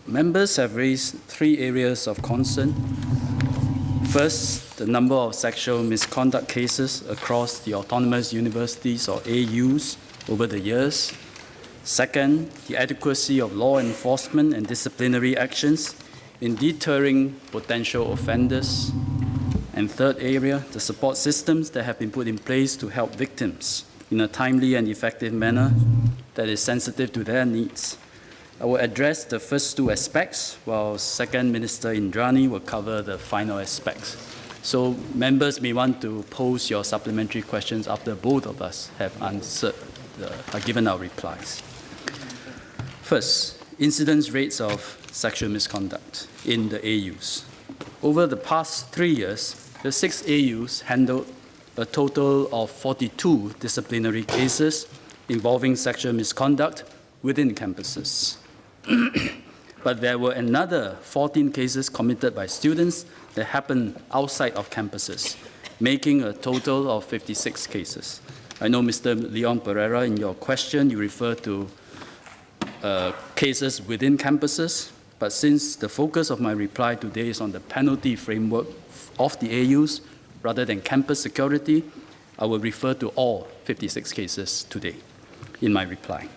Members have raised three areas of concern. First, the number of sexual misconduct cases across the autonomous universities or AUs over the years. Second, the adequacy of law enforcement and disciplinary actions in deterring potential offenders. And third area, the support systems that have been put in place to help victims in a timely and effective manner that is sensitive to their needs. I will address the first two aspects, while Second Minister Indrani will cover the final aspects. So members may want to pose your supplementary questions after both of us have given our replies. First, incidence rates of sexual misconduct in the AUs. Over the past 3 years, the 6 AUs handled a total of 42 disciplinary cases involving sexual misconduct within campuses. But there were another 14 cases committed by students that happened outside of campuses, making a total of 56 cases. I know, Mr. Leon Pereira, in your question, you refer to cases within campuses, but since the focus of my reply today is on the penalty framework of the AUs rather than campus security, I will refer to all 56 cases today in my reply.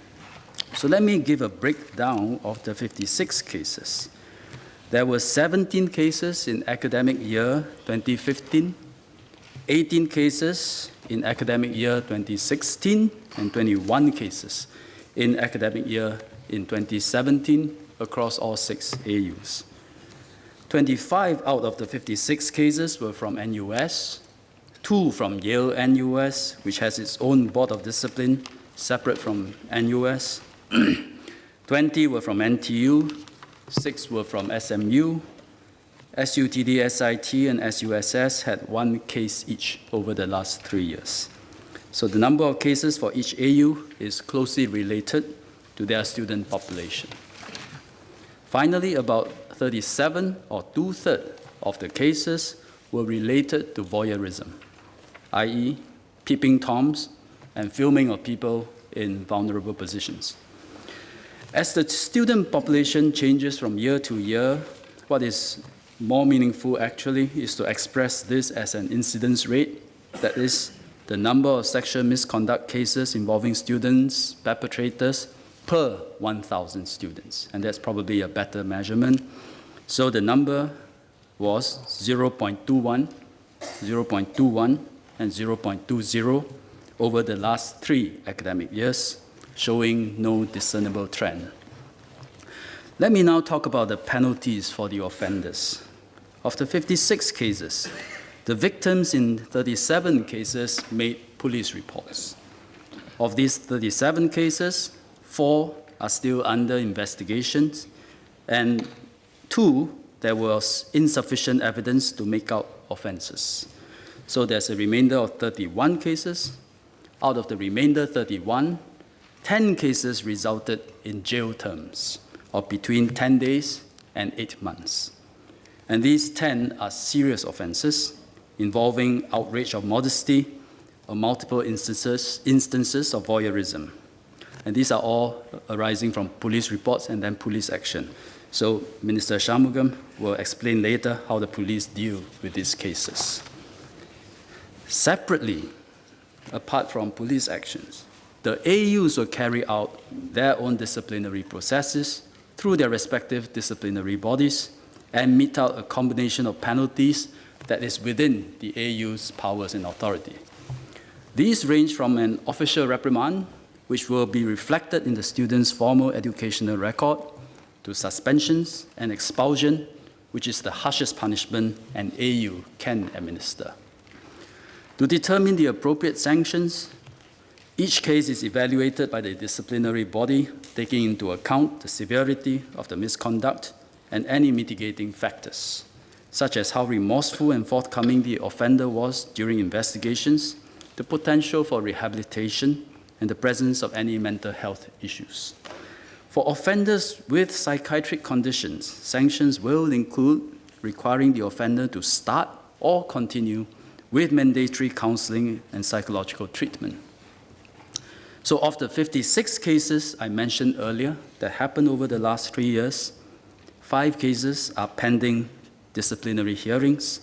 So let me give a breakdown of the 56 cases. There were 17 cases in academic year 2015, 18 cases in academic year 2016, and 21 cases in academic year in 2017 across all 6 AUs. 25 out of the 56 cases were from NUS, 2 from Yale NUS, which has its own board of discipline separate from NUS, 20 were from NTU, 6 were from SMU, SUTD, SIT, and SUSS had 1 case each over the last 3 years. So the number of cases for each AU is closely related to their student population. Finally, about 37 or 2/3 of the cases were related to voyeurism, i.e. peeping toms and filming of people in vulnerable positions. As the student population changes from year to year, what is more meaningful actually is to express this as an incidence rate, that is, the number of sexual misconduct cases involving students, perpetrators, per 1,000 students, and that's probably a better measurement. So the number was 0.21, 0.21, and 0.20 over the last 3 academic years, showing no discernible trend. Let me now talk about the penalties for the offenders. Of the 56 cases, the victims in 37 cases made police reports. Of these 37 cases, 4 are still under investigation, and 2, there was insufficient evidence to make out offenses. So there's a remainder of 31 cases. Out of the remainder 31, 10 cases resulted in jail terms of between 10 days and 8 months. And these 10 are serious offenses involving outrage of modesty or multiple instances of voyeurism. And these are all arising from police reports and then police action. So Minister Shanmugam will explain later how the police deal with these cases. Separately, apart from police actions, the AUs will carry out their own disciplinary processes through their respective disciplinary bodies and mete out a combination of penalties that is within the AU's powers and authority. These range from an official reprimand, which will be reflected in the student's formal educational record, to suspensions and expulsion, which is the harshest punishment an AU can administer. To determine the appropriate sanctions, each case is evaluated by the disciplinary body, taking into account the severity of the misconduct and any mitigating factors, such as how remorseful and forthcoming the offender was during investigations, the potential for rehabilitation, and the presence of any mental health issues. For offenders with psychiatric conditions, sanctions will include requiring the offender to start or continue with mandatory counseling and psychological treatment. So of the 56 cases I mentioned earlier that happened over the last 3 years, 5 cases are pending disciplinary hearings,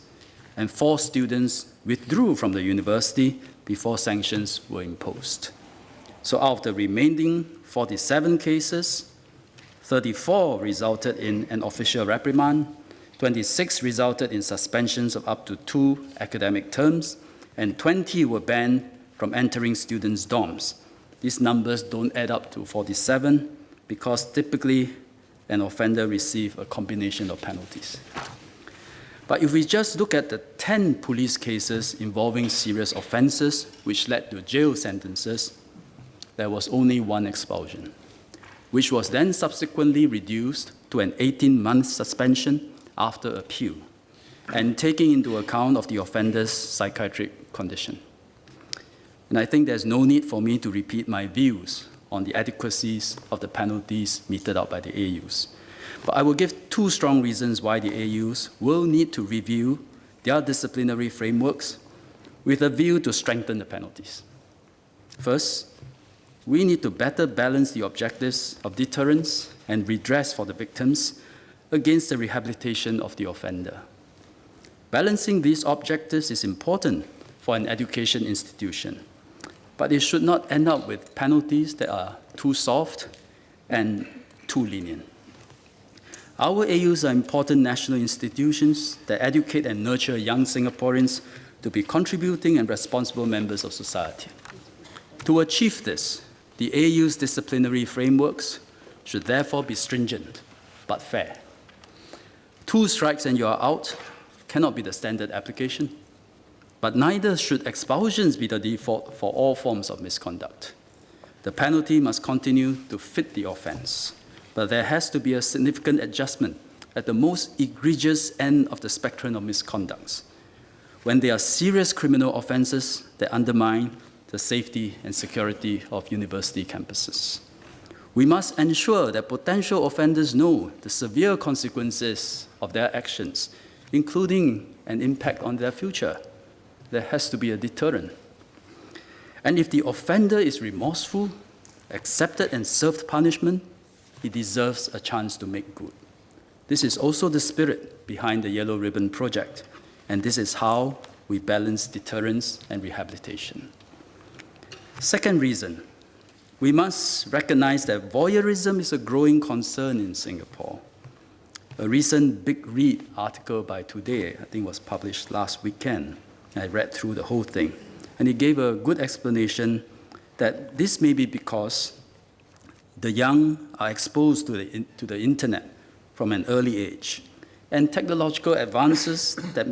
and 4 students withdrew from the university before sanctions were imposed. So out of the remaining 47 cases, 34 resulted in an official reprimand, 26 resulted in suspensions of up to 2 academic terms, and 20 were banned from entering students' dorms. These numbers don't add up to 47 because typically an offender receives a combination of penalties. But if we just look at the 10 police cases involving serious offenses which led to jail sentences, there was only 1 expulsion, which was then subsequently reduced to an 18-month suspension after appeal, and taking into account of the offender's psychiatric condition. And I think there's no need for me to repeat my views on the adequacies of the penalties meted out by the AUs. But I will give 2 strong reasons why the AUs will need to review their disciplinary frameworks with a view to strengthen the penalties. First, we need to better balance the objectives of deterrence and redress for the victims against the rehabilitation of the offender. Balancing these objectives is important for an education institution, but it should not end up with penalties that are too soft and too lenient. Our AUs are important national institutions that educate and nurture young Singaporeans to be contributing and responsible members of society. To achieve this, the AU's disciplinary frameworks should therefore be stringent but fair. 2 strikes and you are out cannot be the standard application, but neither should expulsions be the default for all forms of misconduct. The penalty must continue to fit the offense, but there has to be a significant adjustment at the most egregious end of the spectrum of misconducts, when they are serious criminal offenses that undermine the safety and security of university campuses. We must ensure that potential offenders know the severe consequences of their actions, including an impact on their future. There has to be a deterrent. And if the offender is remorseful, accepted and served punishment, he deserves a chance to make good. This is also the spirit behind the Yellow Ribbon Project, and this is how we balance deterrence and rehabilitation. Second reason, we must recognize that voyeurism is a growing concern in Singapore. A recent Big Read article by Today, I think was published last weekend. I read through the whole thing, and it gave a good explanation that this may be because the young are exposed to the internet from an early age, and technological advances that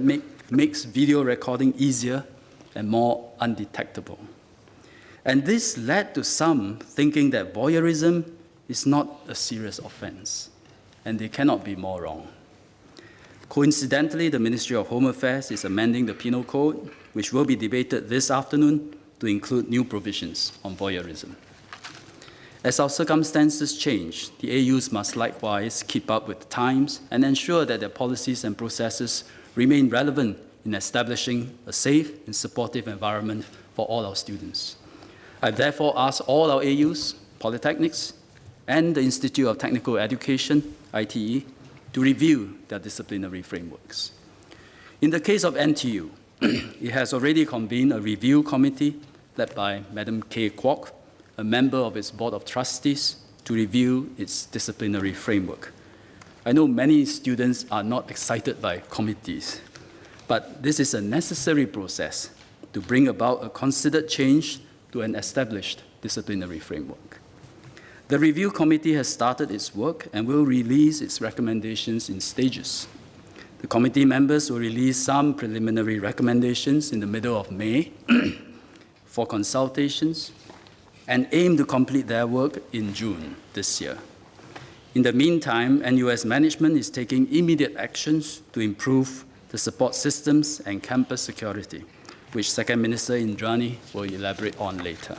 makes video recording easier and more undetectable. And this led to some thinking that voyeurism is not a serious offense, and they cannot be more wrong. Coincidentally, the Ministry of Home Affairs is amending the Penal Code, which will be debated this afternoon, to include new provisions on voyeurism. As our circumstances change, the AUs must likewise keep up with the times and ensure that their policies and processes remain relevant in establishing a safe and supportive environment for all our students. I therefore ask all our AUs, polytechnics, and the Institute of Technical Education, ITE, to review their disciplinary frameworks. In the case of NTU, it has already convened a review committee led by Madam Kay Kwok, a member of its Board of Trustees, to review its disciplinary framework. I know many students are not excited by committees, but this is a necessary process to bring about a considered change to an established disciplinary framework. The review committee has started its work and will release its recommendations in stages. The committee members will release some preliminary recommendations in the middle of May for consultations and aim to complete their work in June this year. In the meantime, NUS management is taking immediate actions to improve the support systems and campus security, which Second Minister Indrani will elaborate on later.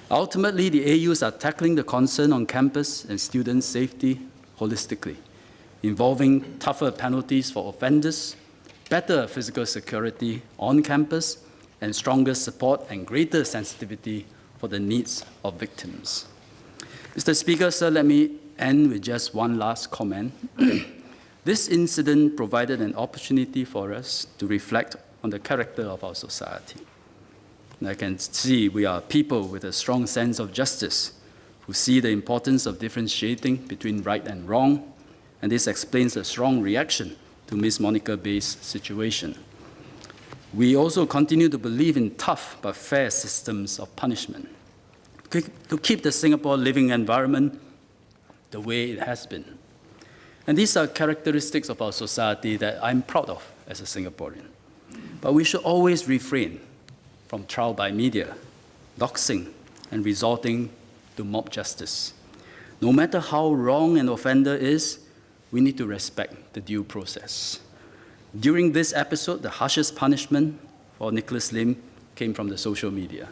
Ultimately, the AUs are tackling the concern on campus and student safety holistically, involving tougher penalties for offenders, better physical security on campus, and stronger support and greater sensitivity for the needs of victims. Mr. Speaker, sir, let me end with just one last comment. This incident provided an opportunity for us to reflect on the character of our society. And I can see we are people with a strong sense of justice who see the importance of differentiating between right and wrong, and this explains the strong reaction to Ms. Monica Bay's situation. We also continue to believe in tough but fair systems of punishment to keep the Singapore living environment the way it has been. And these are characteristics of our society that I'm proud of as a Singaporean. But we should always refrain from trial by media, doxing, and resorting to mob justice. No matter how wrong an offender is, we need to respect the due process. During this episode, the harshest punishment for Nicholas Lim came from the social media.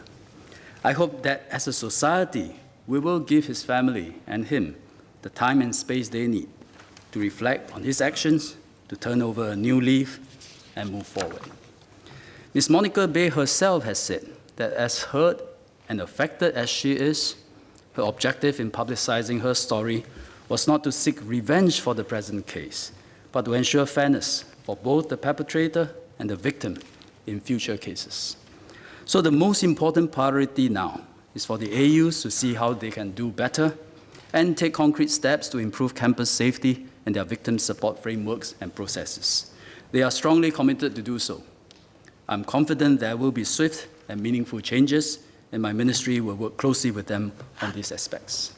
I hope that as a society, we will give his family and him the time and space they need to reflect on his actions, to turn over a new leaf, and move forward. Ms. Monica Bay herself has said that as hurt and affected as she is, her objective in publicizing her story was not to seek revenge for the present case, but to ensure fairness for both the perpetrator and the victim in future cases. So the most important priority now is for the AUs to see how they can do better and take concrete steps to improve campus safety and their victim support frameworks and processes. They are strongly committed to do so. I'm confident there will be swift and meaningful changes, and my ministry will work closely with them on these aspects.